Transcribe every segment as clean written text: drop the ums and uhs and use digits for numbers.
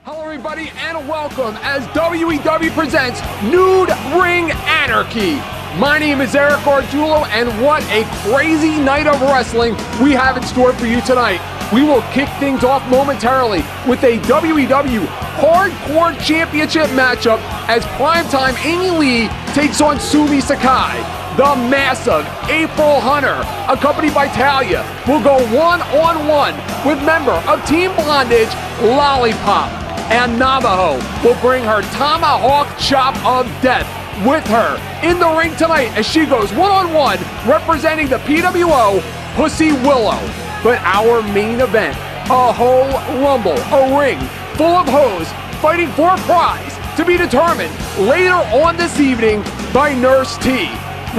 Hello everybody and welcome as WEW presents Nude Ring Anarchy. My name is Eric Arjulo and what a crazy night of wrestling we have in store for you tonight. We will kick things off momentarily with a WEW Hardcore Championship matchup as primetime Amy Lee takes on Sumi Sakai. The massive April Hunter, accompanied by Talia, will go one-on-one with member of Team Bondage, Lollipop. And Navajo will bring her tomahawk chop of death with her in the ring tonight as she goes one-on-one representing the PWO, Pussy Willow. But our main event, a whole rumble, a ring full of hoes fighting for a prize to be determined later on this evening by Nurse T.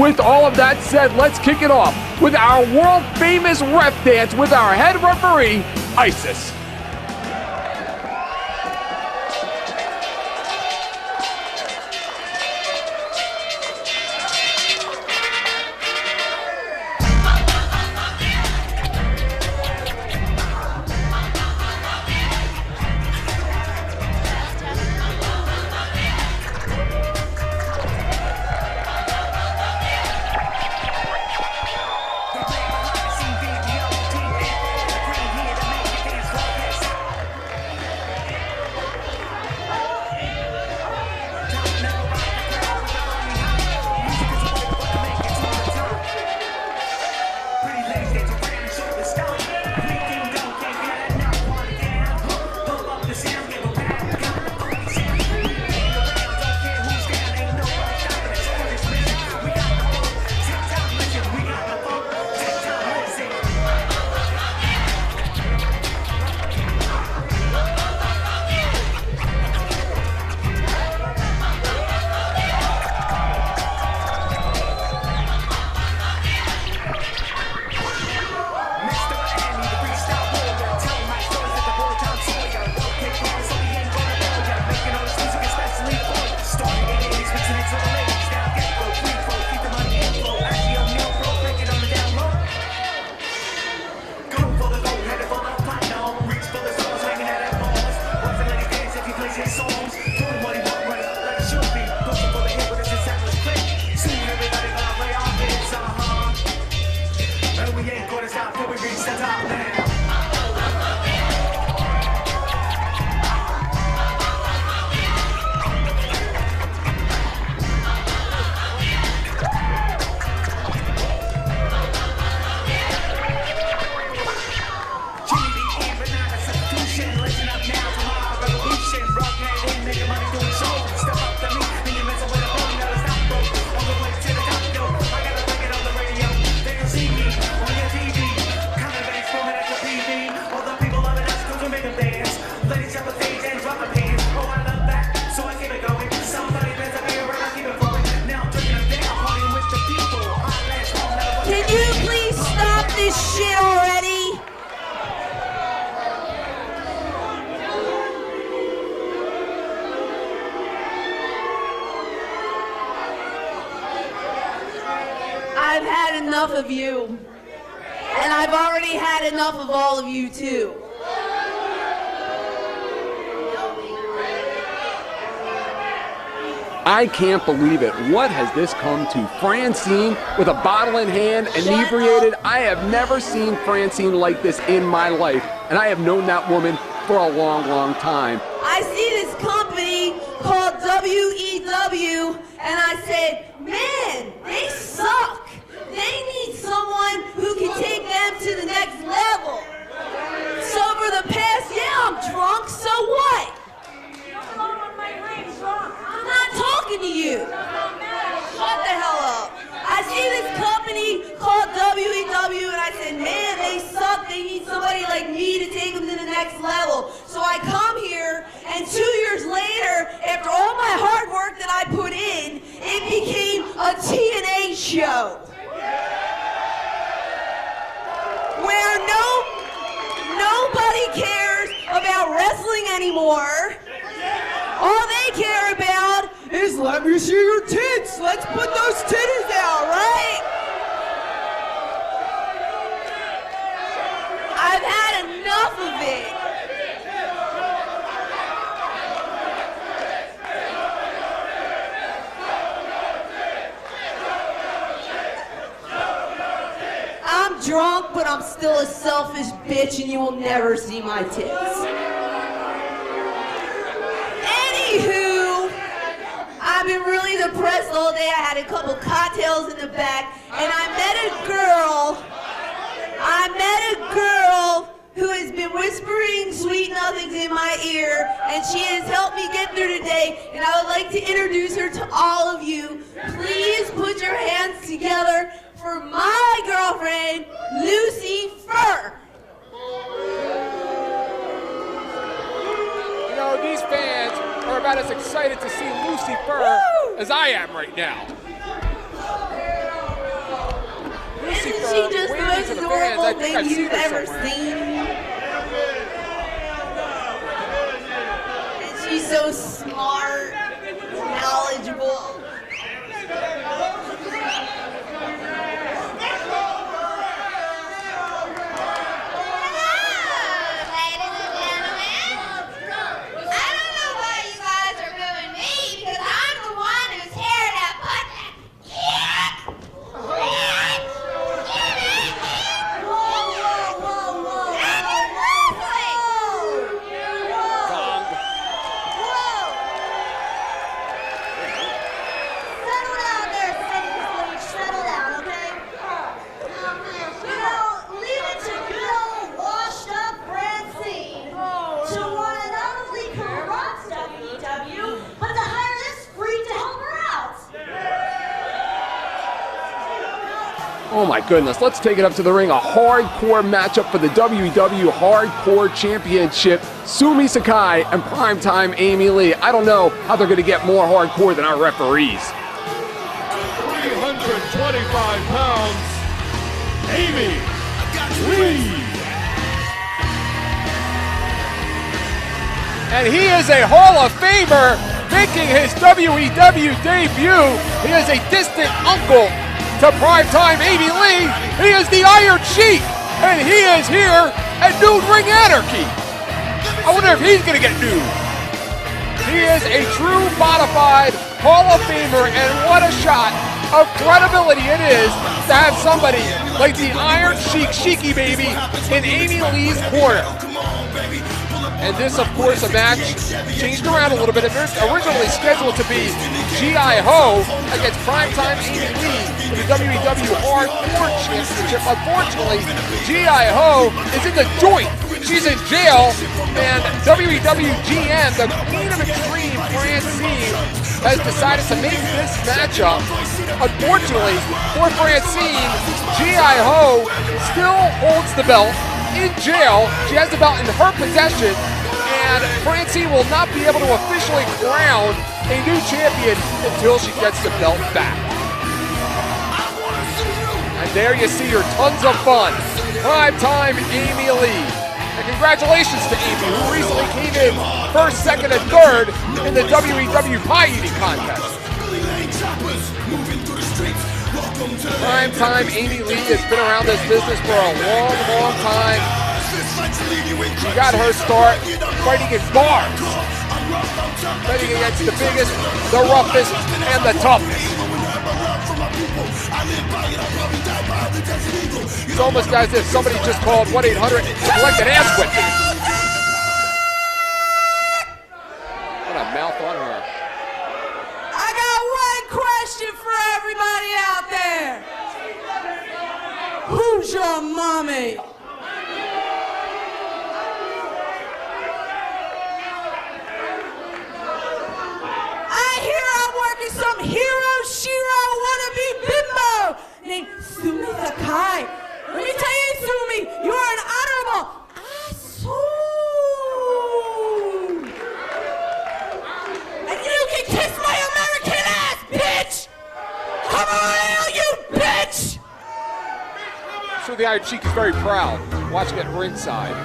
With all of that said, let's kick it off with our world-famous ref dance with our head referee, Isis. I've had enough of you, and I've already had enough of all of you too. I can't believe it. What has this come to? Francine with a bottle in hand, inebriated. I have never seen Francine like this in my life, and I have known that woman for a long, long time. I see this company called WEW, and I said, man, they suck. They need someone who can take them to the next level. So for the past, I'm drunk, so what? I'm not talking to you. Shut the hell up. I see this company called WEW, and I said, man, they suck. They need somebody like me to take them to the next level. So I come here, and 2 years later, after all my hard work that I put in, it became a TNA show. Where nobody cares about wrestling anymore. All they care about is let me see your tits. Let's put those titties out, right? I've had enough of it. drunk, but I'm still a selfish bitch and you will never see my tits. Anywho, I've been really depressed all day. I had a couple cocktails in the back, and I met a girl who has been whispering sweet nothings in my ear, and she has helped me get through today, and I would like to introduce her to all of you. Please put your hands together for my girlfriend, Lucy Fur. You know, these fans are about as excited to see Lucy Fur as I am right now. Lucy Isn't Fur, she just the waving most to the fans. adorable I think thing I've seen you've her ever somewhere. seen? And she's so smart, knowledgeable. Oh my goodness, let's take it up to the ring. A hardcore matchup for the WWE Hardcore Championship. Sumi Sakai and Primetime Amy Lee. I don't know how they're going to get more hardcore than our referees. 325 pounds, Amy Lee. And he is a Hall of Famer making his WEW debut. He is a distant uncle to Primetime Amy Lee. He is the Iron Sheik, and he is here at Nude Ring Anarchy. I wonder if he's gonna get nude. He is a true modified Hall of Famer, and what a shot of credibility it is to have somebody like the Iron Sheik, Sheiky baby, in Amy Lee's corner. And this, of course, a match changed around a little bit. It was originally scheduled to be G.I. Ho against Primetime Amy Lee for the WEW Hardcore Championship. Unfortunately, G.I. Ho is in the joint. She's in jail, and WEW GM, the Queen of Extreme, Francine, has decided to make this matchup. Unfortunately for Francine, G.I. Ho still holds the belt in jail. She has the belt in her possession, and Francine will not be able to officially crown a new champion until she gets the belt back. And there you see her, tons of fun. Primetime Amy Lee. And congratulations to Amy, who recently came in first, second, and third in the WEW pie eating contest. Primetime Amy Lee has been around this business for a long, long time. She got her start fighting in bars, fighting against the biggest, the roughest, and the toughest. It's almost as if somebody just called 1-800 to collect an ass whipping. What a mouth on her. I got one question for everybody out there. Who's your mommy? I hear I'm working some hero Shiro wannabe bimbo named Sumi Sakai. Let me tell you, Sumi, you are an honorable asshole. And you can kiss my American ass, bitch! Come on, you bitch! I'm sure the Iron Sheik is very proud watching at ringside.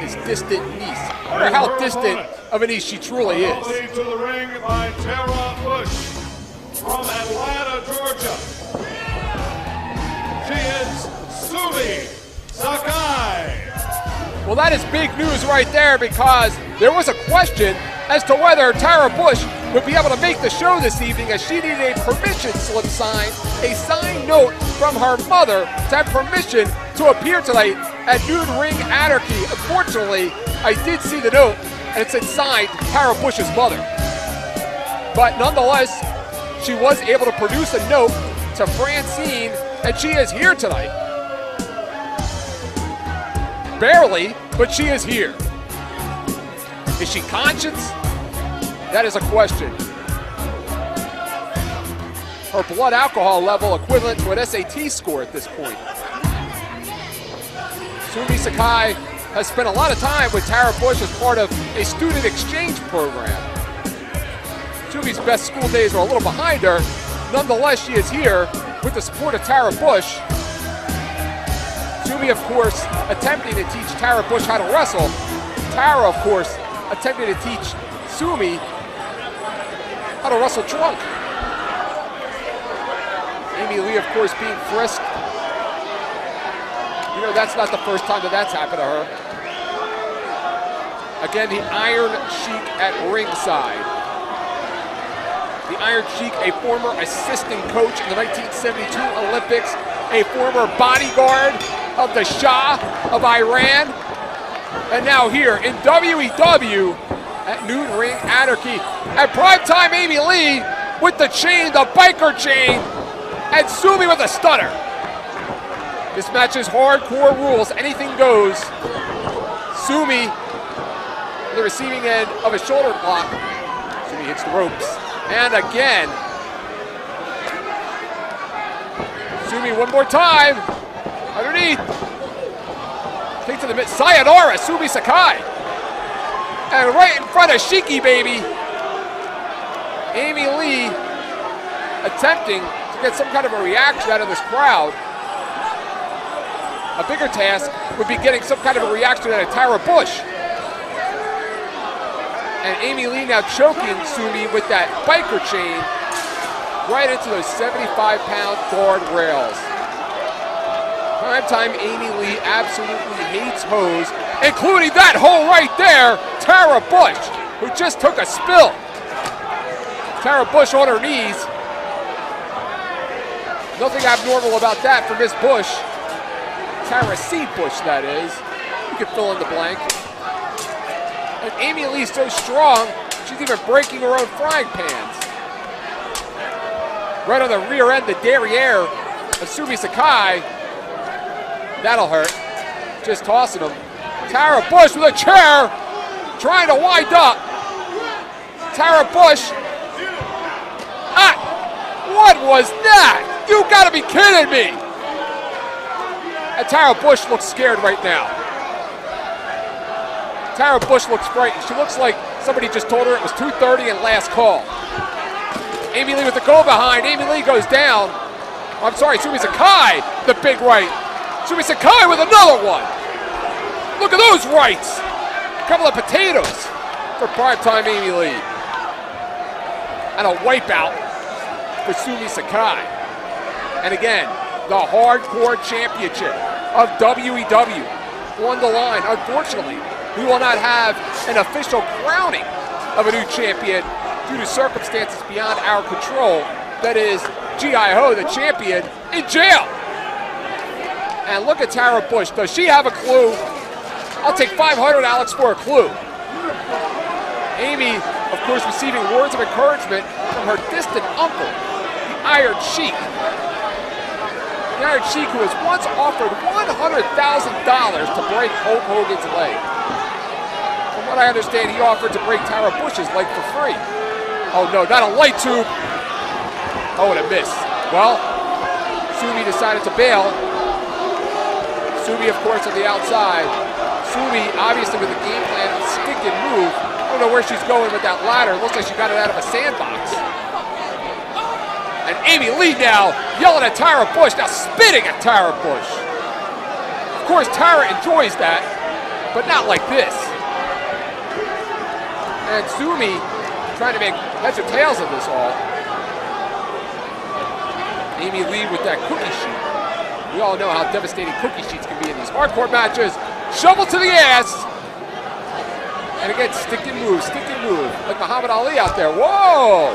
His distant niece, or how distant of a niece she truly is. Lead to the ring by Tara Bush from Atlanta, Georgia. She is Sumi Sakai. Well, that is big news right there, because there was a question as to whether Tara Bush would be able to make the show this evening as she needed a permission slip signed, a signed note from her mother to have permission to appear tonight at Nude Ring Anarchy. Unfortunately, I did see the note, and it said signed Tara Bush's mother. But nonetheless, she was able to produce a note to Francine, and she is here tonight. Barely, but she is here. Is she conscious? That is a question. Her blood alcohol level equivalent to an SAT score at this point. Sumi Sakai has spent a lot of time with Tara Bush as part of a student exchange program. Sumi's best school days are a little behind her. Nonetheless, she is here with the support of Tara Bush. Sumi, of course, attempting to teach Tara Bush how to wrestle. Tara, of course, attempting to teach Sumi how to wrestle drunk. Amy Lee, of course, being frisked. You know, that's not the first time that's happened to her. Again, the Iron Sheik at ringside. The Iron Sheik, a former assistant coach in the 1972 Olympics, a former bodyguard of the Shah of Iran, and now here in WEW at Nude Ring Anarchy. At primetime, Amy Lee with the chain, the biker chain, and Sumi with a stunner. This match is hardcore rules, anything goes. Sumi, the receiving end of a shoulder block. Sumi hits the ropes. And again, Sumi one more time, underneath. Take to the mid, sayonara, Sumi Sakai. And right in front of Shiki, baby. Amy Lee attempting to get some kind of a reaction out of this crowd. A bigger task would be getting some kind of a reaction out of Tara Bush. And Amy Lee now choking Sumi with that biker chain right into those 75-pound guardrails. Primetime Amy Lee absolutely hates hoes, including that hole right there, Tara Bush, who just took a spill. Tara Bush on her knees. Nothing abnormal about that for Miss Bush. Tara C. Bush, that is. You can fill in the blank. And Amy Lee's so strong, she's even breaking her own frying pans. Right on the rear end, the derriere of Sumi Sakai. That'll hurt. Just tossing him. Tara Bush with a chair, trying to wind up. Tara Bush. Ah! What was that? You gotta be kidding me! And Tara Bush looks scared right now. Tara Bush looks frightened. She looks like somebody just told her it was 2:30 and last call. Amy Lee with the go behind. Amy Lee goes down. Oh, I'm sorry, Sumi Sakai, the big right. Sumi Sakai with another one. Look at those rights. A couple of potatoes for primetime Amy Lee. And a wipeout for Sumi Sakai. And again, the Hardcore Championship of WEW on the line. Unfortunately, we will not have an official crowning of a new champion due to circumstances beyond our control. That is, G.I. Ho, the champion, in jail. And look at Tara Bush. Does she have a clue? I'll take 500, Alex, for a clue. Amy, of course, receiving words of encouragement from her distant uncle, the Iron Sheik. The Iron Sheik, who was once offered $100,000 to break Hulk Hogan's leg. From what I understand, he offered to break Tara Bush's leg for free. Oh no, not a light tube. Oh, and a miss. Well, Sumi decided to bail. Sumi, of course, on the outside. Sumi, obviously with a game plan, stick and move. I don't know where she's going with that ladder. It looks like she got it out of a sandbox. And Amy Lee now yelling at Tara Bush, now spitting at Tara Bush. Of course, Tara enjoys that, but not like this. And Sumi trying to make heads or tails of this all. Amy Lee with that cookie sheet. We all know how devastating cookie sheets can be in these hardcore matches. Shovel to the ass. And again, stick and move, like Muhammad Ali out there. Whoa!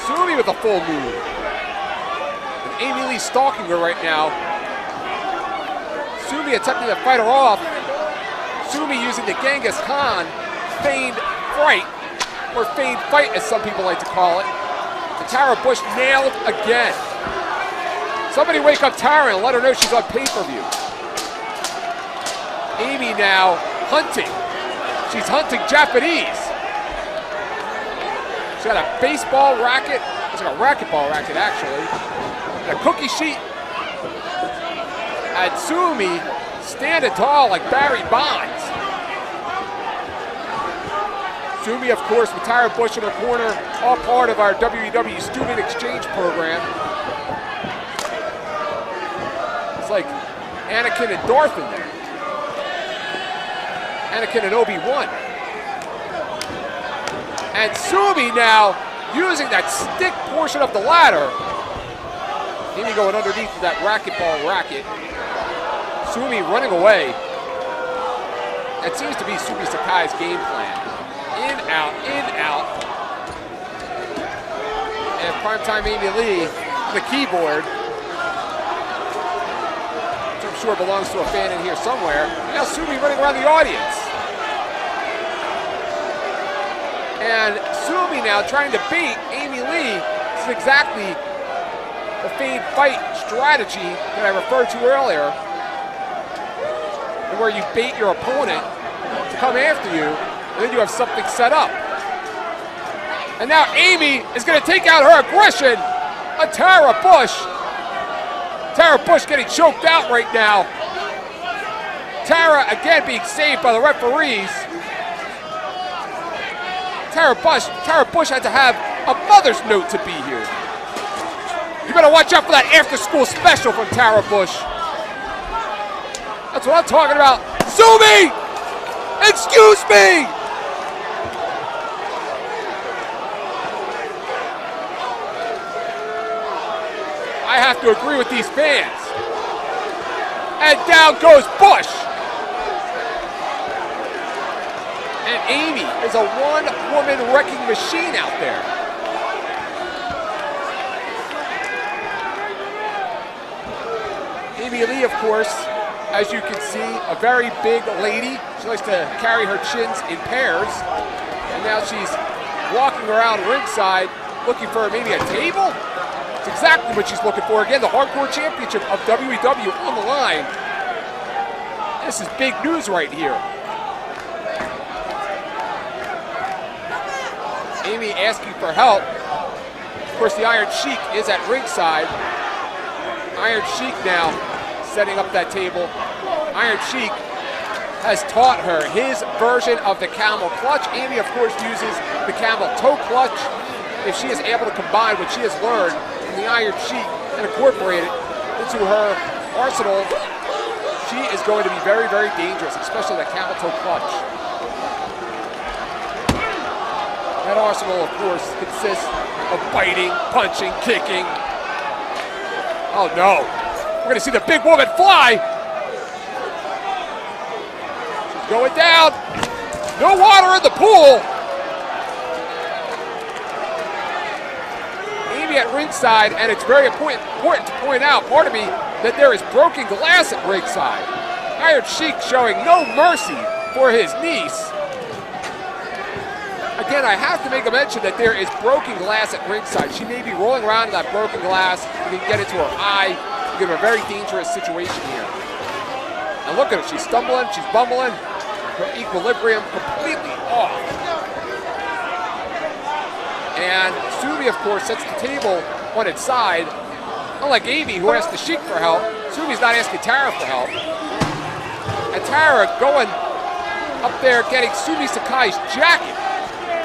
Sumi with a full move. And Amy Lee stalking her right now. Sumi attempting to fight her off. Sumi using the Genghis Khan feigned fright, or feigned fight as some people like to call it. And Tara Bush nailed again. Somebody wake up Tara and let her know she's on pay-per-view. Amy now hunting. She's hunting Japanese. She's got a baseball racket. It's like a racquetball racket, actually. And a cookie sheet. And Sumi standing tall like Barry Bonds. Sumi, of course, with Tara Bush in her corner, all part of our WWE Student Exchange program. It's like Anakin and Darth in there. Anakin and Obi-Wan. And Sumi now using that stick portion of the ladder. Amy going underneath that racquetball racket. Sumi running away. That seems to be Sumi Sakai's game plan. In, out, in, out. And primetime Amy Lee, the keyboard, which I'm sure belongs to a fan in here somewhere. Now Sumi running around the audience. And Sumi now trying to bait Amy Lee. This is exactly the feigned fight strategy that I referred to earlier, where you bait your opponent to come after you, and then you have something set up. And now Amy is going to take out her aggression on Tara Bush. Tara Bush getting choked out right now. Tara again being saved by the referees. Tara Bush had to have a mother's note to be here. You better watch out for that after-school special from Tara Bush. That's what I'm talking about. Sumi! Excuse me! I have to agree with these fans. And down goes Bush. And Amy is a one-woman wrecking machine out there. Amy Lee, of course, as you can see, a very big lady. She likes to carry her chins in pairs. And now she's walking around ringside looking for maybe a table. It's exactly what she's looking for. Again, the Hardcore Championship of WEW on the line. This is big news right here. Amy asking for help. Of course, the Iron Sheik is at ringside. Iron Sheik now setting up that table. Iron Sheik has taught her his version of the camel clutch. Amy, of course, uses the camel toe clutch. If she is able to combine what she has learned from the Iron Sheik and incorporate it into her arsenal, she is going to be very, very dangerous, especially the camel toe clutch. That arsenal, of course, consists of biting, punching, kicking. Oh no, we're gonna see the big woman fly. She's going down. No water in the pool. Amy at ringside, and it's very important to point out, pardon me, that there is broken glass at ringside. Iron Sheik showing no mercy for his niece. Again, I have to make a mention that there is broken glass at ringside. She may be rolling around in that broken glass. You can get into her eye. You get a very dangerous situation here. And look at her. She's stumbling. She's bumbling. Her equilibrium completely off. And Sumi, of course, sets the table on its side. Unlike Amy, who asked the Sheik for help, Sumi's not asking Tara for help. And Tara going up there getting Sumi Sakai's jacket.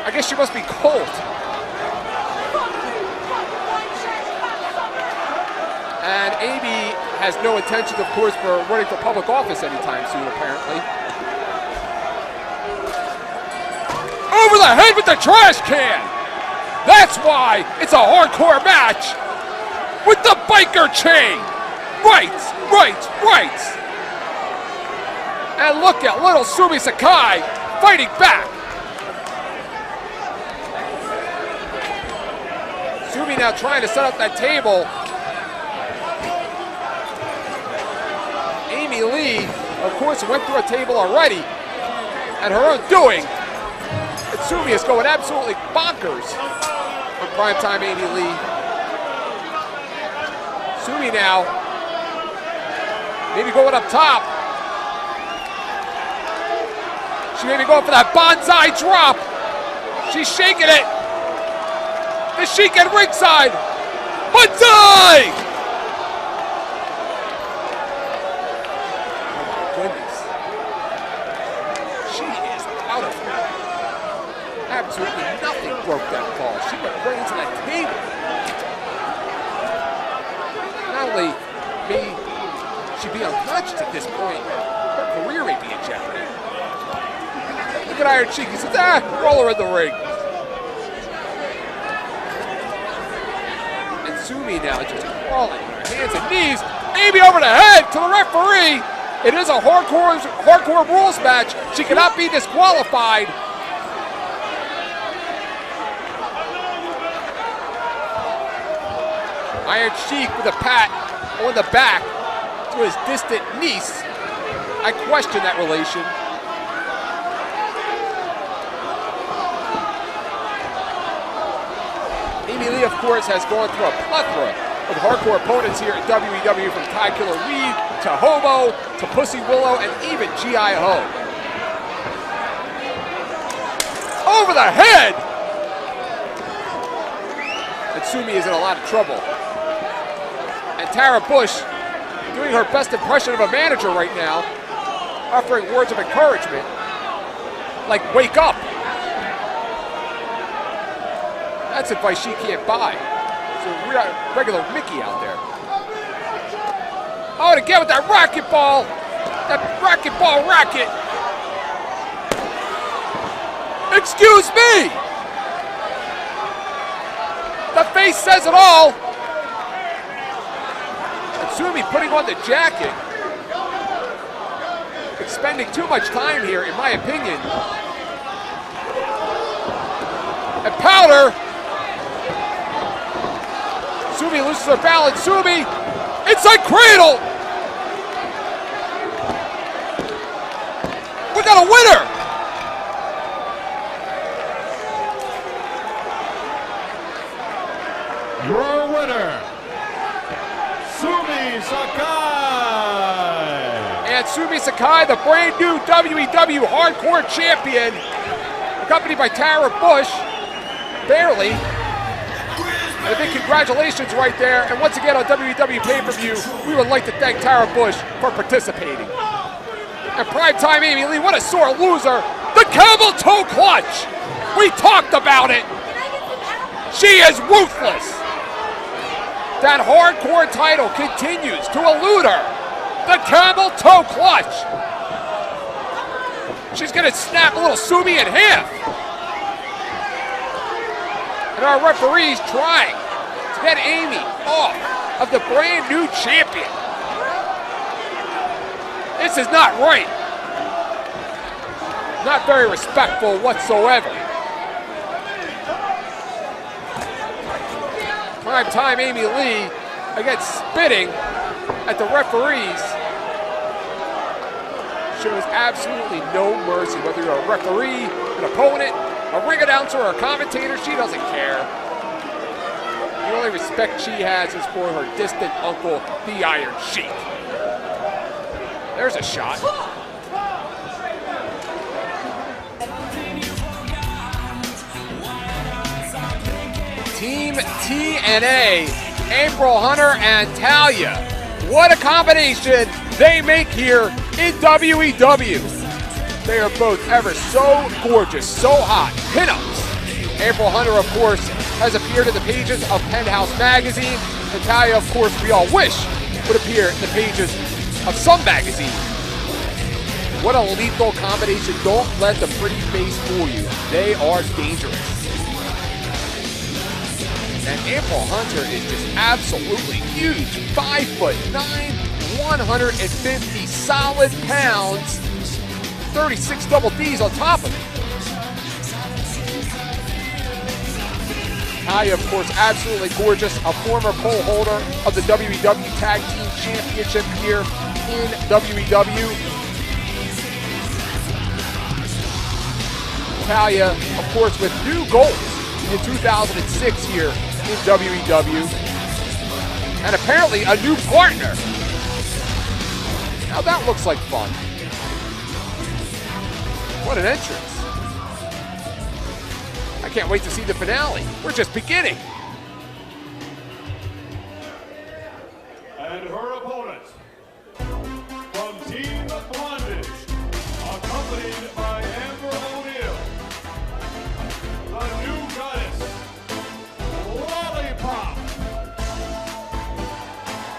I guess she must be cold. And Amy has no intentions, of course, for running for public office anytime soon, apparently. Over the head with the trash can! That's why it's a hardcore match with the biker chain! Right! And look at little Sumi Sakai fighting back. Sumi now trying to set up that table. Amy Lee, of course, went through a table already at her own doing. And Sumi is going absolutely bonkers on primetime Amy Lee. Sumi now, maybe going up top. She may be going for that bonsai drop. She's shaking it. The Sheik at ringside. Bonsai! Oh my goodness. She is out of it. Absolutely nothing broke that fall. She went right into that table. Not only may she be untouched at this point, her career may be in jeopardy. Look at Iron Sheik. He says, roll her in the ring. And Sumi now just crawling on her hands and knees. Amy over the head to the referee. It is a hardcore rules match. She cannot be disqualified. Iron Sheik with a pat on the back to his distant niece. I question that relation. Amy Lee, of course, has gone through a plethora of hardcore opponents here at WWE, from Ty Killer Reed to Hobo to Pussy Willow and even G.I. Ho. Over the head! And Sumi is in a lot of trouble. And Tara Bush doing her best impression of a manager right now, offering words of encouragement, like wake up. That's advice she can't buy. It's a regular Mickey out there. Oh, and again with that racquetball. That racquetball racket. Excuse me. The face says it all. And Sumi putting on the jacket. Expending too much time here, in my opinion. And Powder. Sumi loses her balance. Sumi, inside cradle. We got a winner. Your winner, Sumi Sakai. And Sumi Sakai, the brand new WEW Hardcore Champion, accompanied by Tara Bush, barely. And a big congratulations right there. And once again on WEW pay-per-view, we would like to thank Tara Bush for participating. And primetime Amy Lee, what a sore loser. The camel toe clutch. We talked about it. She is ruthless. That hardcore title continues to elude her. The camel toe clutch. She's gonna snap little Sumi in half. And our referees trying to get Amy off of the brand new champion. This is not right. Not very respectful whatsoever. Primetime Amy Lee, again spitting at the referees. Shows absolutely no mercy, whether you're a referee, an opponent, a ring announcer, or a commentator. She doesn't care. The only respect she has is for her distant uncle, the Iron Sheik. There's a shot. Team TNA, April Hunter and Talia. What a combination they make here in WEW. They are both ever so gorgeous, so hot. Pinups. April Hunter, of course, has appeared in the pages of Penthouse magazine. And Talia, of course, we all wish would appear in the pages of some magazine. What a lethal combination. Don't let the pretty face fool you. They are dangerous. And April Hunter is just absolutely huge. 5'9", 150 solid pounds. 36 double Ds on top of it. Natalya, of course, absolutely gorgeous, a former pole holder of the WWE Tag Team Championship here in WEW. Natalya, of course, with new goals in 2006 here in WEW. And apparently a new partner. Now that looks like fun. What an entrance. I can't wait to see the finale. We're just beginning. And her opponent, from Team Bondage, accompanied by Amber O'Neal, the new goddess, Lollipop.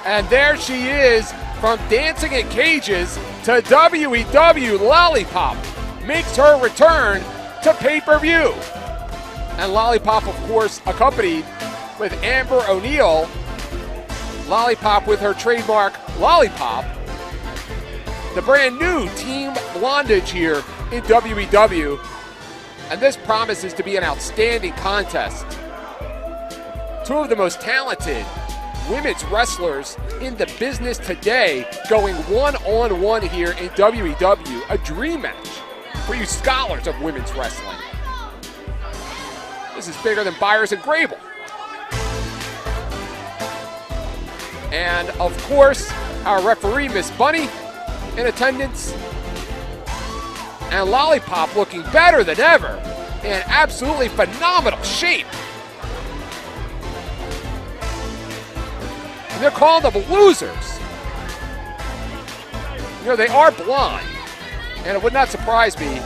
And there she is, from Dancing in Cages to WEW. Lollipop makes her return to pay-per-view. And Lollipop, of course, accompanied with Amber O'Neal. Lollipop with her trademark Lollipop. The brand new Team Blondage here in WEW. And this promises to be an outstanding contest. Two of the most talented women's wrestlers in the business today going one-on-one here in WEW. A dream match for you scholars of women's wrestling. This is bigger than Byers and Grable. And of course, our referee, Miss Bunny, in attendance. And Lollipop looking better than ever in absolutely phenomenal shape. And they're calling them losers. You know, they are blonde. And it would not surprise me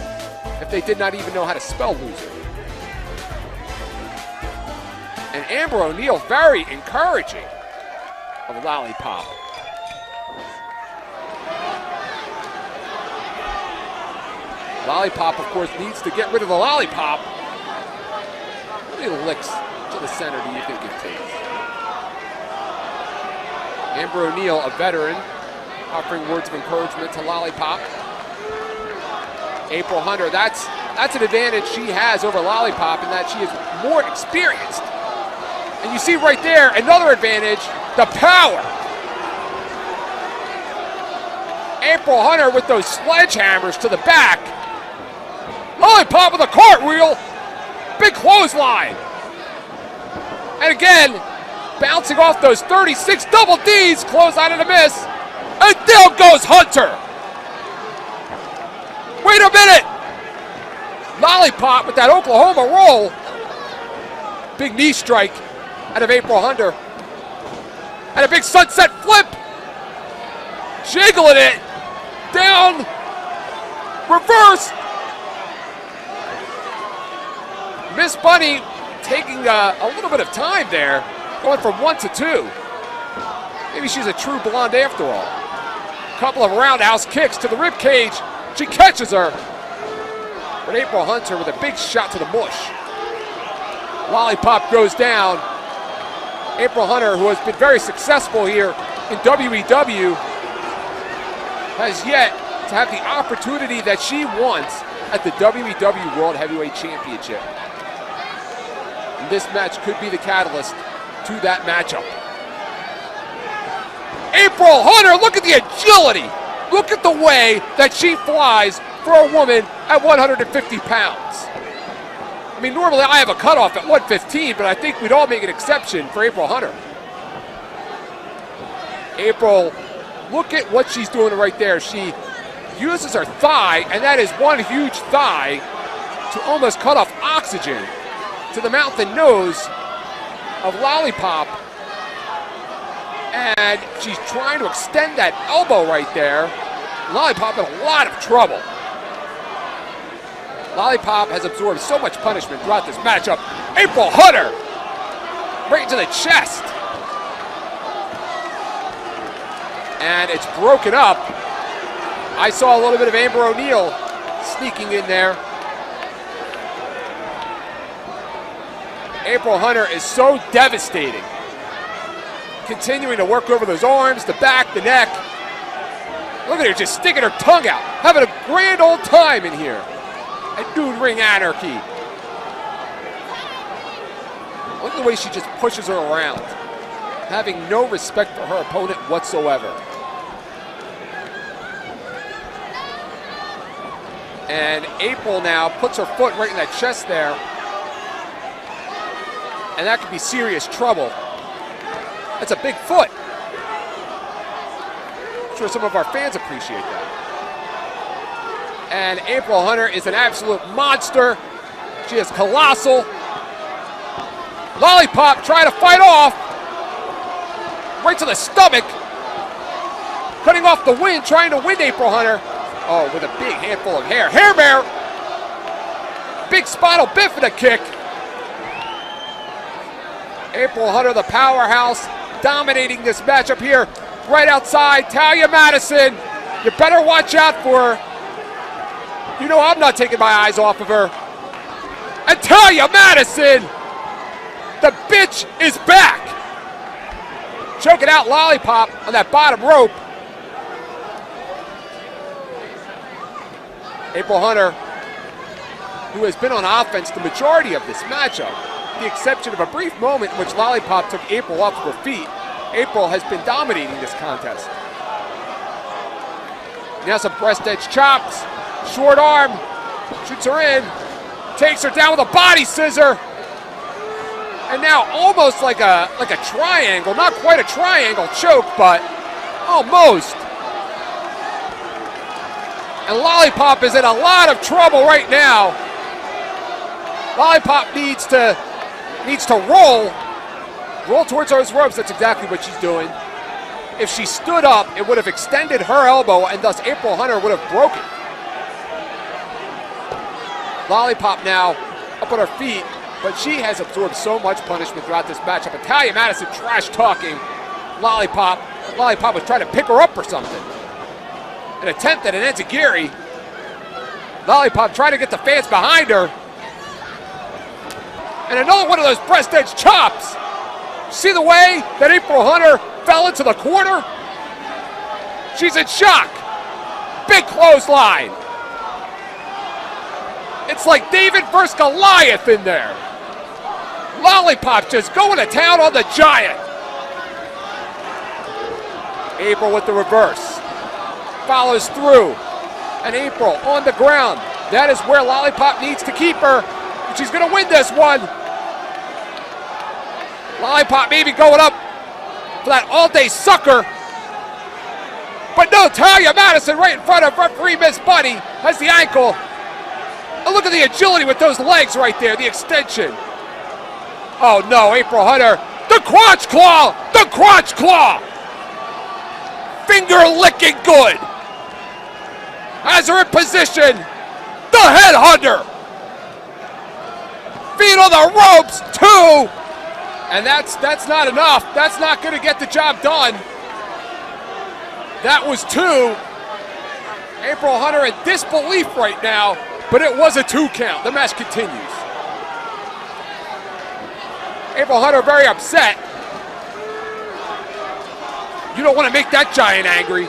if they did not even know how to spell loser. And Amber O'Neal, very encouraging of Lollipop. Lollipop, of course, needs to get rid of the lollipop. How many licks to the center do you think it takes? Amber O'Neal, a veteran, offering words of encouragement to Lollipop. April Hunter, that's an advantage she has over Lollipop in that she is more experienced. And you see right there, another advantage, the power. April Hunter with those sledgehammers to the back. Lollipop with a cartwheel. Big clothesline. And again, bouncing off those 36 double Ds, clothesline and a miss. And down goes Hunter. Wait a minute. Lollipop with that Oklahoma roll. Big knee strike out of April Hunter. And a big sunset flip. Jiggling it. Down. Reverse. Miss Bunny taking a little bit of time there. Going from 1 to 2. Maybe she's a true blonde after all. A couple of roundhouse kicks to the rib cage. She catches her. But April Hunter with a big shot to the mush. Lollipop goes down. April Hunter, who has been very successful here in WEW, has yet to have the opportunity that she wants at the WEW World Heavyweight Championship. And this match could be the catalyst to that matchup. April Hunter, look at the agility. Look at the way that she flies for a woman at 150 pounds. I mean, normally I have a cutoff at 115, but I think we'd all make an exception for April Hunter. April, look at what she's doing right there. She uses her thigh, and that is one huge thigh, to almost cut off oxygen to the mouth and nose of Lollipop. And she's trying to extend that elbow right there. Lollipop in a lot of trouble. Lollipop has absorbed so much punishment throughout this matchup. April Hunter, right into the chest. And it's broken up. I saw a little bit of Amber O'Neal sneaking in there. April Hunter is so devastating. Continuing to work over those arms, the back, the neck. Look at her just sticking her tongue out, having a grand old time in here at Nude Ring Anarchy. Look at the way she just pushes her around, having no respect for her opponent whatsoever. And April now puts her foot right in that chest there. And that could be serious trouble. That's a big foot. I'm sure some of our fans appreciate that. And April Hunter is an absolute monster. She is colossal. Lollipop trying to fight off. Right to the stomach. Cutting off the wind, trying to win April Hunter. Oh, with a big handful of hair. Hair bear! Big spinal bifida kick. April Hunter, the powerhouse, dominating this matchup here. Right outside, Talia Madison. You better watch out for her. You know I'm not taking my eyes off of her. And Talia Madison! The bitch is back! Choking out Lollipop on that bottom rope. April Hunter, who has been on offense the majority of this matchup, with the exception of a brief moment in which Lollipop took April off of her feet. April has been dominating this contest. Now some breast edge chops, short arm, shoots her in, takes her down with a body scissor. And now almost like a triangle, not quite a triangle choke, but almost. And Lollipop is in a lot of trouble right now. Lollipop needs to roll towards those ropes. That's exactly what she's doing. If she stood up, it would have extended her elbow, and thus April Hunter would have broken. Lollipop now up on her feet, but she has absorbed so much punishment throughout this matchup. And Talia Madison trash talking Lollipop. Lollipop was trying to pick her up or something. An attempt at an enziguri. Lollipop trying to get the fans behind her. And another one of those breast edge chops. See the way that April Hunter fell into the corner? She's in shock. Big clothesline. It's like David versus Goliath in there. Lollipop just going to town on the giant. April with the reverse. Follows through. And April on the ground. That is where Lollipop needs to keep her. And she's going to win this one. Lollipop maybe going up for that all-day sucker. But no, Talia Madison right in front of referee Miss Bunny has the ankle. And look at the agility with those legs right there, the extension. Oh no, April Hunter. The crotch claw! The crotch claw! Finger licking good. Has her in position. The headhunter. Feet on the ropes, two. And that's not enough. That's not going to get the job done. That was two. April Hunter in disbelief right now, but it was a 2 count. The match continues. April Hunter very upset. You don't want to make that giant angry.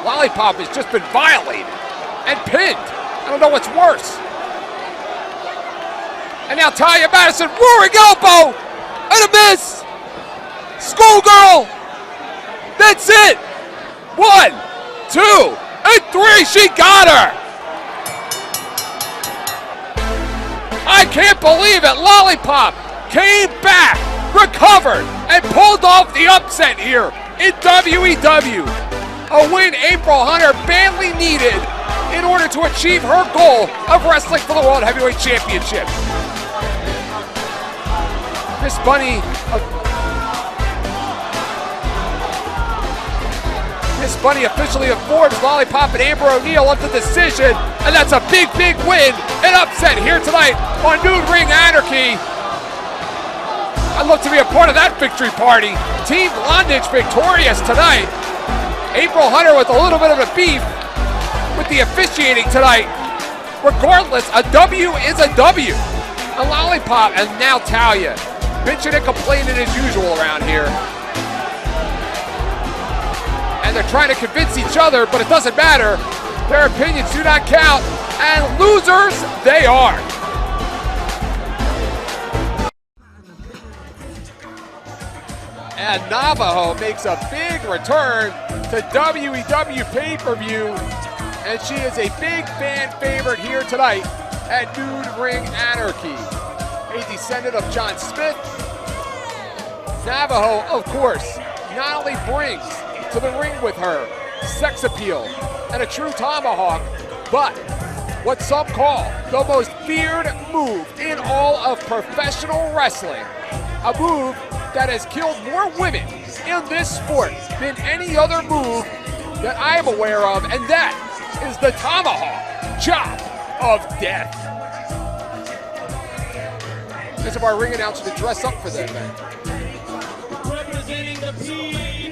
Lollipop has just been violated and pinned. I don't know what's worse. And now Talia Madison, roaring elbow, and a miss. Schoolgirl. That's it. 1, 2, and 3. She got her. I can't believe it. Lollipop came back, recovered, and pulled off the upset here in WEW. A win April Hunter badly needed in order to achieve her goal of wrestling for the World Heavyweight Championship. Miss Bunny officially informs Lollipop and Amber O'Neal of the decision, and that's a big, big win and upset here tonight on Nude Ring Anarchy. I'd love to be a part of that victory party. Team Londage victorious tonight. April Hunter with a little bit of a beef with the officiating tonight. Regardless, a W is a W. A Lollipop and now Talia. Bitching and complaining as usual around here. and they're trying to convince each other, but it doesn't matter. Their opinions do not count, and losers they are. And Navajo makes a big return to WEW pay-per-view, and she is a big fan favorite here tonight at Nude Ring Anarchy. A descendant of John Smith, Navajo, of course, not only brings to the ring with her sex appeal and a true tomahawk, but what some call the most feared move in all of professional wrestling. A move that has killed more women in this sport than any other move that I am aware of, and that is the tomahawk chop of death. This is our ring announcer to dress up for that event. Representing the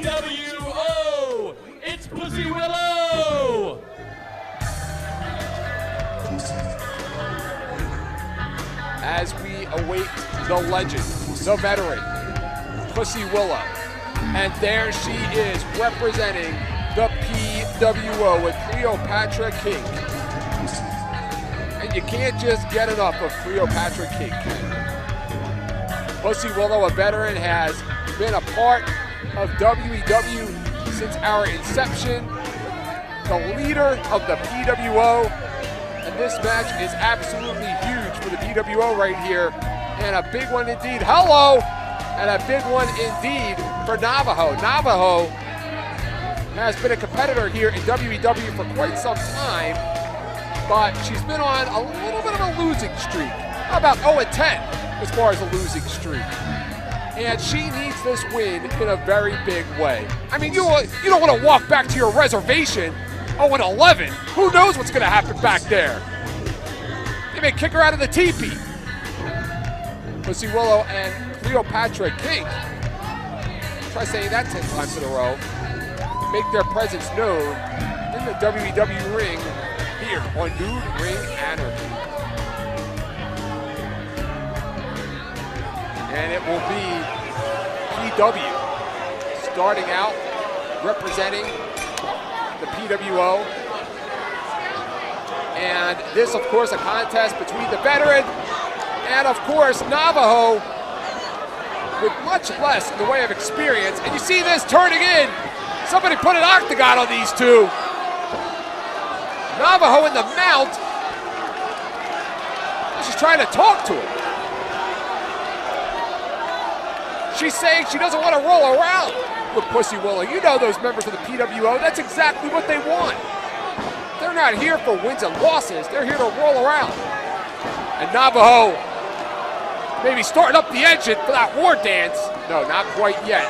PWO, it's Pussy Willow. As we await the legend, the veteran, Pussy Willow. And there she is representing the PWO with Cleopatra King. And you can't just get enough of Cleopatra King. Pussy Willow, a veteran, has been a part of WEW since our inception, the leader of the PWO, and this match is absolutely huge for the PWO right here, and a big one indeed. Hello! And a big one indeed for Navajo. Navajo has been a competitor here in WEW for quite some time, but she's been on a little bit of a losing streak, about 0-10 as far as a losing streak. And she needs this win in a very big way. I mean, you don't want to walk back to your reservation 0-11. Who knows what's going to happen back there? They may kick her out of the teepee. Pussy Willow and Cleopatra King, try saying that 10 times in a row, make their presence known in the WEW ring here on Nude Ring Anarchy. And it will be PW starting out representing the PWO. And this, of course, a contest between the veteran and, of course, Navajo with much less in the way of experience. And you see this turning in. Somebody put an octagon on these two. Navajo in the mount. She's trying to talk to him. She's saying she doesn't want to roll around with Pussy Willow. You know those members of the PWO, that's exactly what they want. They're not here for wins and losses. They're here to roll around. And Navajo maybe starting up the engine for that war dance. No, not quite yet.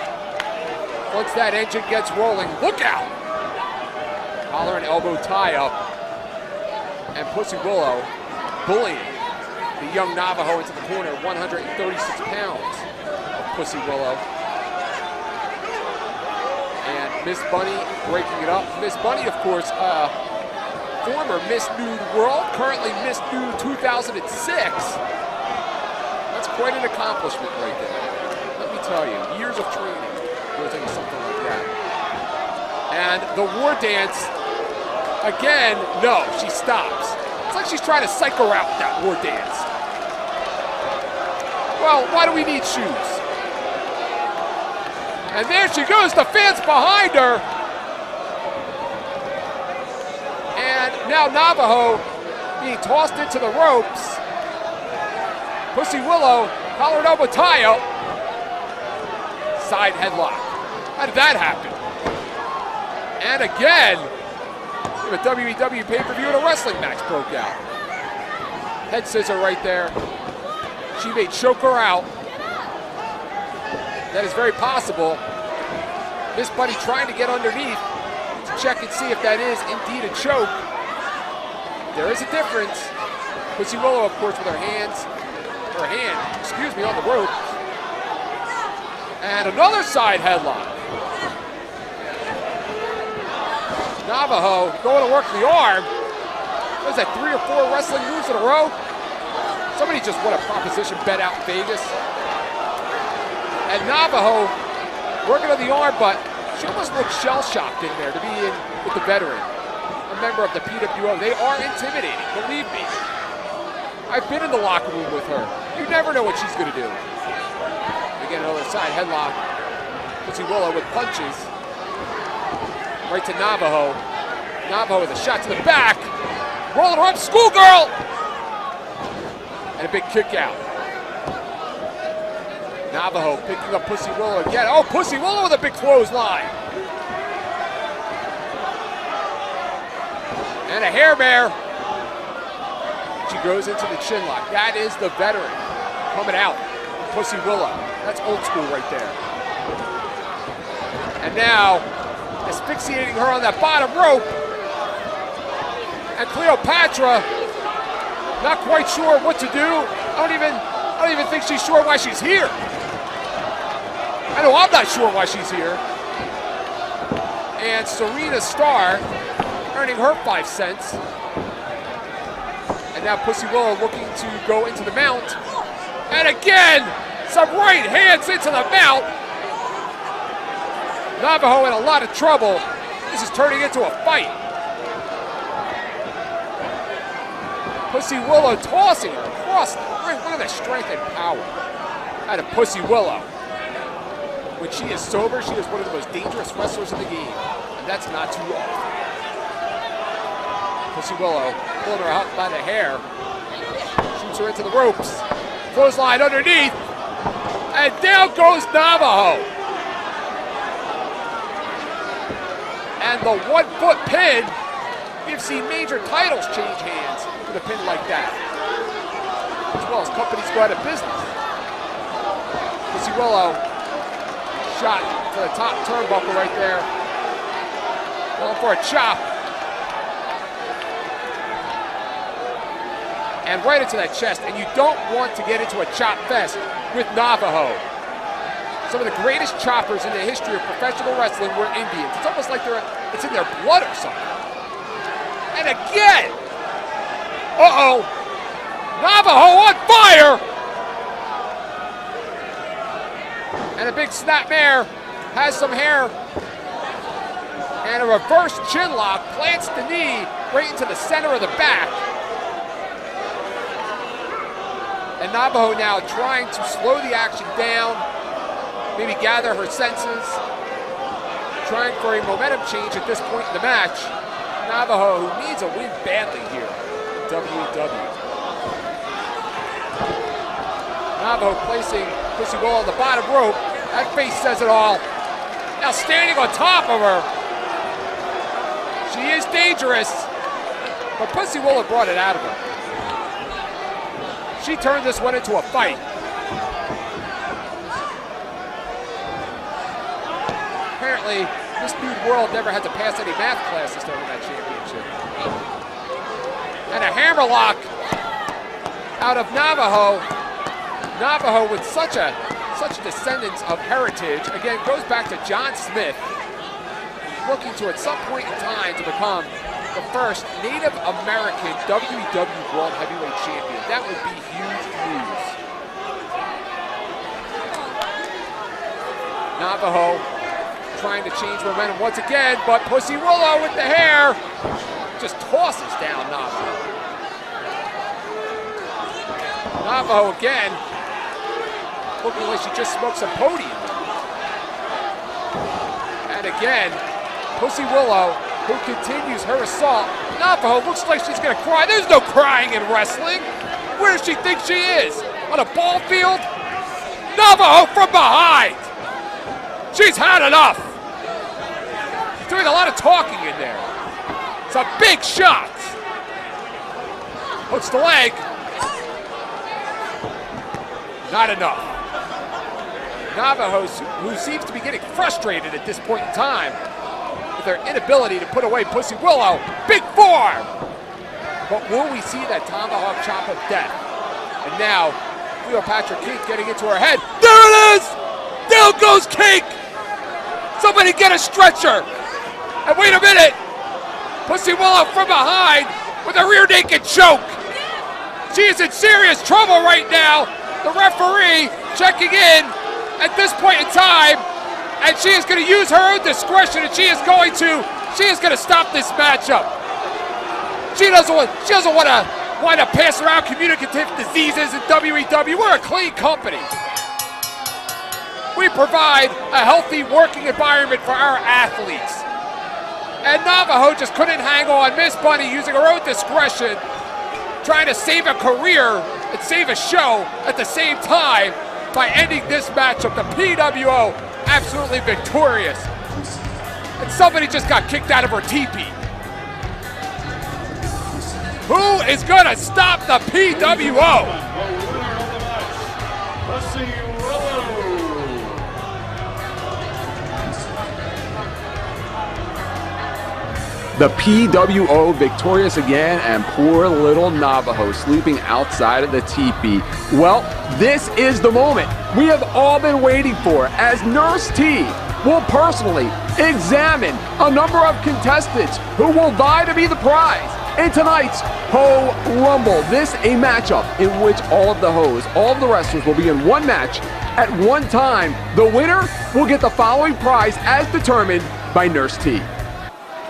Once that engine gets rolling, look out! Collar and elbow tie up. And Pussy Willow bullying the young Navajo into the corner, 136 pounds of Pussy Willow. And Miss Bunny breaking it up. Miss Bunny, of course, former Miss Nude World, currently Miss Nude 2006. That's quite an accomplishment right there. Let me tell you, years of training goes into something like that. And the war dance, again, no, she stops. It's like she's trying to psych her out with that war dance. Well, why do we need shoes? And there she goes, the fans behind her. And now Navajo being tossed into the ropes. Pussy Willow, collar and elbow tie up. Side headlock. How did that happen? And again, a WEW pay-per-view and a wrestling match broke out. Head scissor right there. She may choke her out. That is very possible. Miss Bunny trying to get underneath to check and see if that is indeed a choke. There is a difference. Pussy Willow, of course, with her hand, on the rope. And another side headlock. Navajo going to work the arm. What is that, 3 or 4 wrestling moves in a row? Somebody just won a proposition bet out in Vegas. And Navajo working on the arm, but She almost looked shell-shocked in there to be in with the veteran, a member of the PWO. They are intimidating, believe me. I've been in the locker room with her. You never know what she's going to do. Again, another side headlock. Pussy Willow with punches. Right to Navajo. Navajo with a shot to the back. Rolling her up, schoolgirl! And a big kick out. Navajo picking up Pussy Willow again. Oh, Pussy Willow with a big clothesline. And a hair mare. She goes into the chin lock. That is the veteran coming out. Pussy Willow. That's old school right there. And now, asphyxiating her on that bottom rope. And Cleopatra, not quite sure what to do. I don't even think she's sure why she's here. I know I'm not sure why she's here. And Serena Starr earning her 5 cents. And now Pussy Willow looking to go into the mount. And again, some right hands into the mount. Navajo in a lot of trouble. This is turning into a fight. Pussy Willow tossing her across the ring. Look at the strength and power out of Pussy Willow. When she is sober, she is one of the most dangerous wrestlers in the game. And that's not too often. Pussy Willow pulling her out by the hair. Shoots her into the ropes. Clothesline underneath. And down goes Navajo. And the 1-foot pin. You've seen major titles change hands with a pin like that. As well as companies go out of business. Pussy Willow. Shot to the top turnbuckle right there. Going for a chop. And right into that chest. And you don't want to get into a chop fest with Navajo. Some of the greatest choppers in the history of professional wrestling were Indians. It's almost like it's in their blood or something. And again! Uh-oh! Navajo on fire! And a big snapmare has some hair. And a reverse chin lock plants the knee right into the center of the back. And Navajo now trying to slow the action down, maybe gather her senses, trying for a momentum change at this point in the match. Navajo, who needs a win badly here in WWE. Navajo placing Pussy Willow on the bottom rope. That face says it all. Now standing on top of her. She is dangerous, but Pussy Willow brought it out of her. She turned this one into a fight. Apparently, this dude world never had to pass any math classes to win that championship. And a hammerlock out of Navajo. Navajo with such descendants of heritage. Again, goes back to John Smith, looking to at some point in time to become the first Native American WW World Heavyweight Champion. That would be huge news. Navajo trying to change momentum once again, but Pussy Willow with the hair just tosses down Navajo. Navajo again, looking like she just smoked some podium. And again, Pussy Willow, who continues her assault. Navajo looks like she's gonna cry. There's no crying in wrestling. Where does she think she is? On a ball field? Navajo from behind. She's had enough. Doing a lot of talking in there. Some big shots. Hooks the leg. Not enough. Navajo, who seems to be getting frustrated at this point in time with their inability to put away Pussy Willow. Big forearm. But will we see that tomahawk chop of death? And now, Cleopatra Cake getting into her head. There it is! Down goes Cake! Somebody get a stretcher! And wait a minute! Pussy Willow from behind with a rear naked choke. She is in serious trouble right now. The referee checking in at this point in time And she is going to use her own discretion, and she is going to stop this matchup. She doesn't want to wind up passing around communicative diseases in WEW. We're a clean company. We provide a healthy working environment for our athletes. And Navajo just couldn't hang on. Miss Bunny using her own discretion, trying to save a career and save a show at the same time by ending this matchup. The PWO absolutely victorious. And somebody just got kicked out of her teepee. Who is going to stop the PWO? The PWO victorious again, and poor little Navajo sleeping outside of the teepee. Well, this is the moment we have all been waiting for, as Nurse T will personally examine a number of contestants who will vie to be the prize in tonight's Ho Rumble. This a matchup in which all of the Hoes, all of the wrestlers will be in one match at one time. The winner will get the following prize as determined by Nurse T.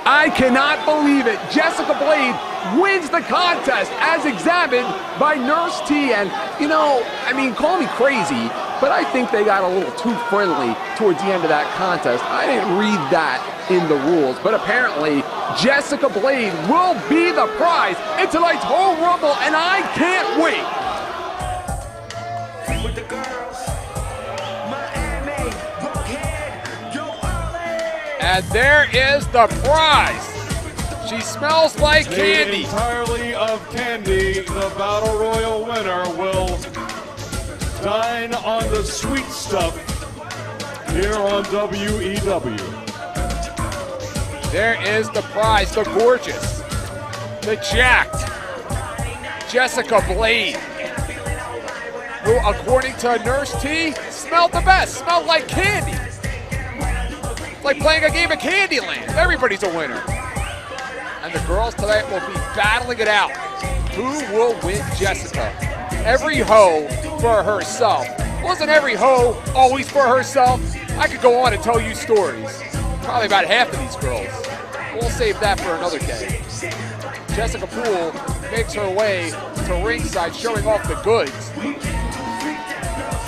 I cannot believe it. Jessica Blade wins the contest as examined by Nurse T. And, you know, I mean, call me crazy, but I think they got a little too friendly towards the end of that contest. I didn't read that in the rules, but apparently Jessica Blade will be the prize in tonight's Ho Rumble, and I can't wait. With the girls, Miami, and there is the prize. She smells like candy. Entirely of candy, the Battle Royal winner will dine on the sweet stuff here on WEW. There is the prize, the gorgeous, the jacked Jessica Blade, who, according to Nurse T, smelled the best, smelled like candy. Like playing a game of Candyland. Everybody's a winner. And the girls tonight will be battling it out. Who will win Jessica? Every hoe for herself. Wasn't every hoe always for herself? I could go on and tell you stories. Probably about half of these girls. We'll save that for another day. Jessica Poole makes her way to ringside, showing off the goods. You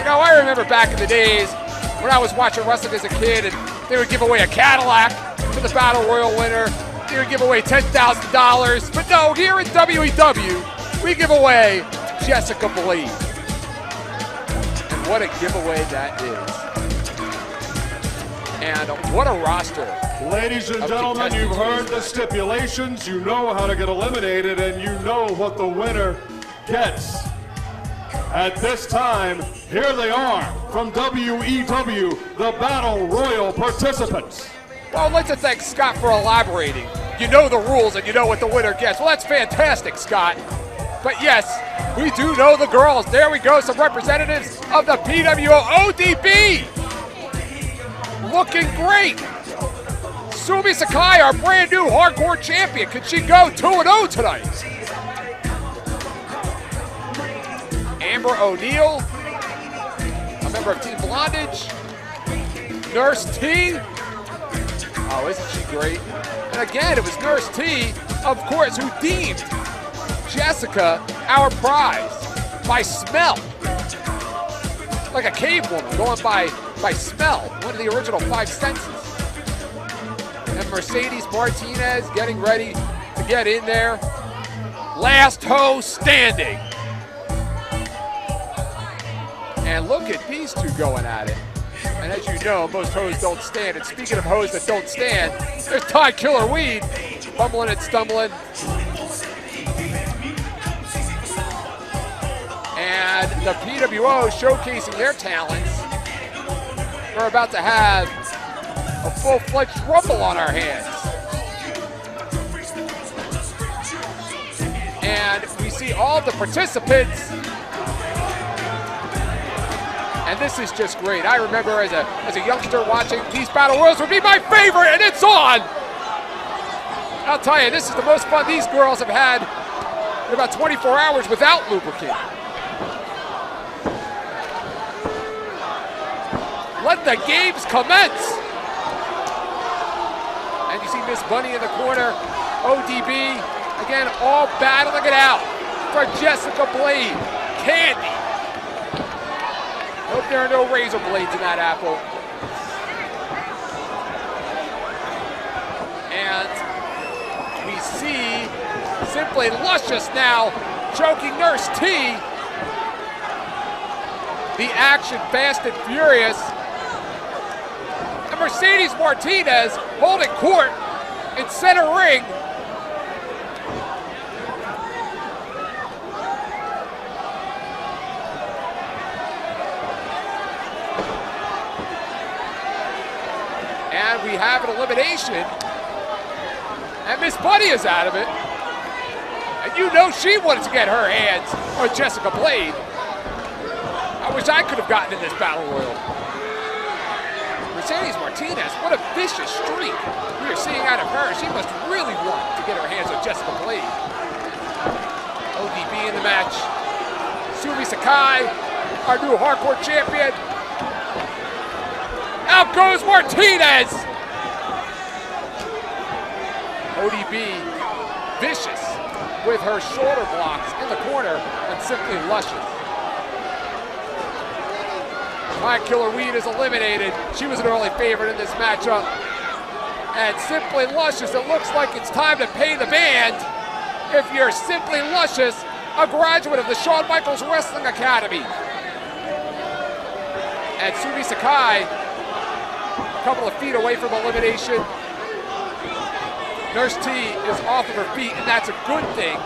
know, I remember back in the days when I was watching wrestling as a kid, and they would give away a Cadillac to the Battle Royal winner. They would give away $10,000. But no, here in WEW, we give away Jessica Blade. And what a giveaway that is. And what a roster. Ladies and gentlemen, you've heard the stipulations. You know how to get eliminated, and you know what the winner gets. At this time, here they are from WEW, the Battle Royal participants. Well, I'd like to thank Scott for elaborating. You know the rules and you know what the winner gets. Well, that's fantastic, Scott. But yes, we do know the girls. There we go, some representatives of the PWO ODB. Looking great. Sumi Sakai, our brand new hardcore champion. Could she go 2-0 tonight? Amber O'Neal, a member of Team Blondage. Nurse T. Oh, isn't she great? And again, it was Nurse T, of course, who deemed Jessica our prize by smell. Like a cave woman going by smell, one of the original 5 senses. And Mercedes Martinez getting ready to get in there. Last hoe standing. And look at these two going at it. And as you know, most hoes don't stand. And speaking of hoes that don't stand, there's Ty Killer Weed, fumbling and stumbling. And the PWO showcasing their talents. We're about to have a full-fledged rumble on our hands. And we see all the participants. And this is just great. I remember as a youngster watching these Battle Royals would be my favorite, and it's on! I'll tell you, this is the most fun these girls have had in about 24 hours without lubricant. Let the games commence. And you see Miss Bunny in the corner. ODB, again, all battling it out for Jessica Blade. Candy. Hope there are no razor blades in that apple. And we see Simply Luscious now choking Nurse T. The action fast and furious. And Mercedes Martinez holding court in center ring. And we have an elimination. And Miss Bunny is out of it. And you know she wanted to get her hands on Jessica Blade. I wish I could have gotten in this battle royal. Mercedes Martinez, what a vicious streak we are seeing out of her. She must really want to get her hands on Jessica Blade. ODB in the match. Sumi Sakai, our new hardcore champion. Out goes Martinez! ODB, vicious with her shoulder blocks in the corner and Simply Luscious. My Killer Weed is eliminated. She was an early favorite in this matchup. And Simply Luscious, it looks like it's time to pay the band. If you're Simply Luscious, a graduate of the Shawn Michaels Wrestling Academy. And Sumi Sakai, a couple of feet away from elimination. Nurse T is off of her feet, and that's a good thing.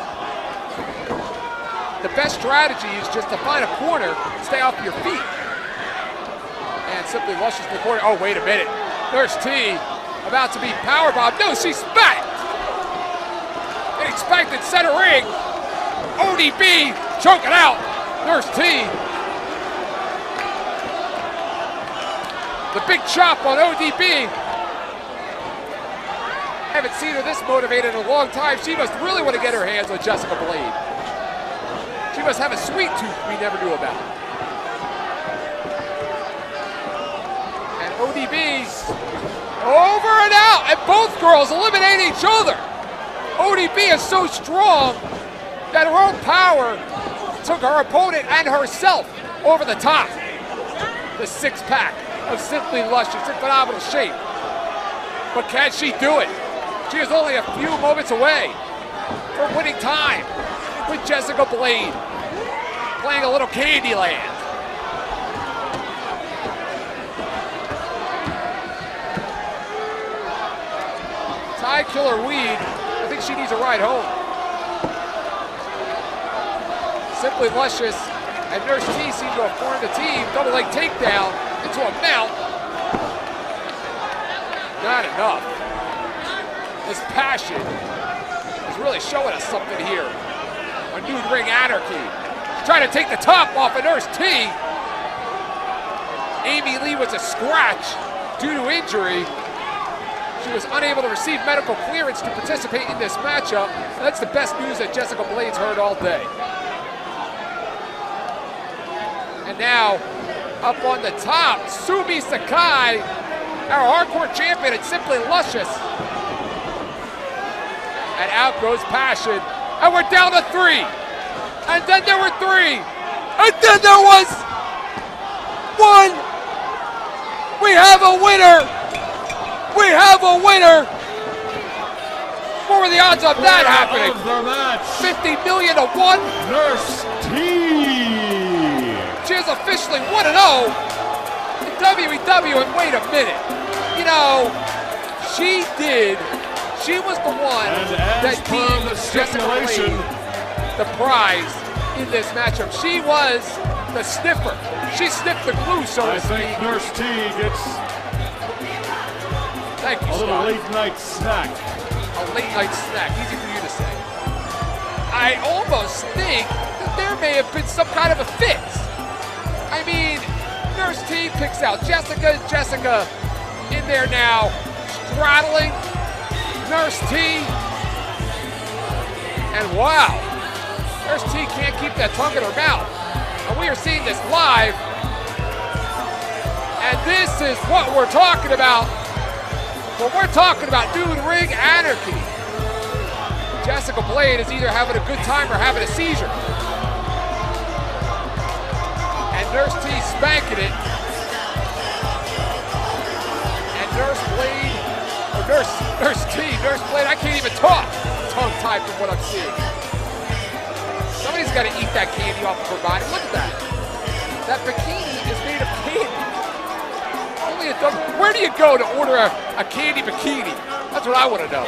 The best strategy is just to find a corner and stay off your feet. And Simply Luscious in the corner. Oh, wait a minute. Nurse T about to be powerbombed. No, she's spanked. Getting spanked in center ring. ODB choking out Nurse T. The big chop on ODB. I haven't seen her this motivated in a long time. She must really want to get her hands on Jessica Blade. She must have a sweet tooth we never knew about. And ODB over and out, and both girls eliminate each other. ODB is so strong that her own power took her opponent and herself over the top. The six-pack of Simply Luscious in phenomenal shape. But can she do it? She is only a few moments away from winning time with Jessica Blade playing a little Candyland. Ty Killer Weed, I think she needs a ride home. Simply Luscious and Nurse T seem to have formed a team. Double leg takedown into a mount. Not enough. This passion is really showing us something here on Nude Ring Anarchy. Trying to take the top off of Nurse T. Amy Lee was a scratch due to injury. She was unable to receive medical clearance to participate in this matchup. And that's the best news that Jessica Blade's heard all day. And now, up on the top, Sumi Sakai, our hardcore champion at Simply Luscious. And out goes Passion. And we're down to 3. And then there were 3. And then there was 1. We have a winner. We have a winner. What were the odds of that happening? The match, 50 million to 1. Nurse T. She is officially 1-0 in WEW. And wait a minute. You know, she was the one that gave Jessica Blade the prize in this matchup. She was the sniffer. She sniffed the glue, so to speak. I think Nurse T gets Thank you, a little Scott. late night snack. A late night snack, easy for you to say. I almost think that there may have been some kind of a fit. I mean, Nurse T picks out Jessica. Jessica in there now, straddling Nurse T. And wow, Nurse T can't keep that tongue in her mouth. And we are seeing this live. And this is what we're talking about. When we're talking about Nude Ring Anarchy. Jessica Blade is either having a good time or having a seizure. And Nurse T spanking it. And Nurse Blade, I can't even talk. Tongue-tied from what I'm seeing. Somebody's got to eat that candy off of her body. Look at that. That bikini is made of candy. Only a dumb. Where do you go to order a candy bikini? That's what I want to know.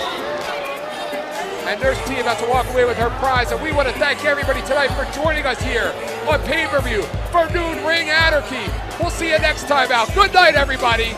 And Nurse T about to walk away with her prize. And we want to thank everybody tonight for joining us here on pay-per-view for Nude Ring Anarchy. We'll see you next time out. Good night, everybody.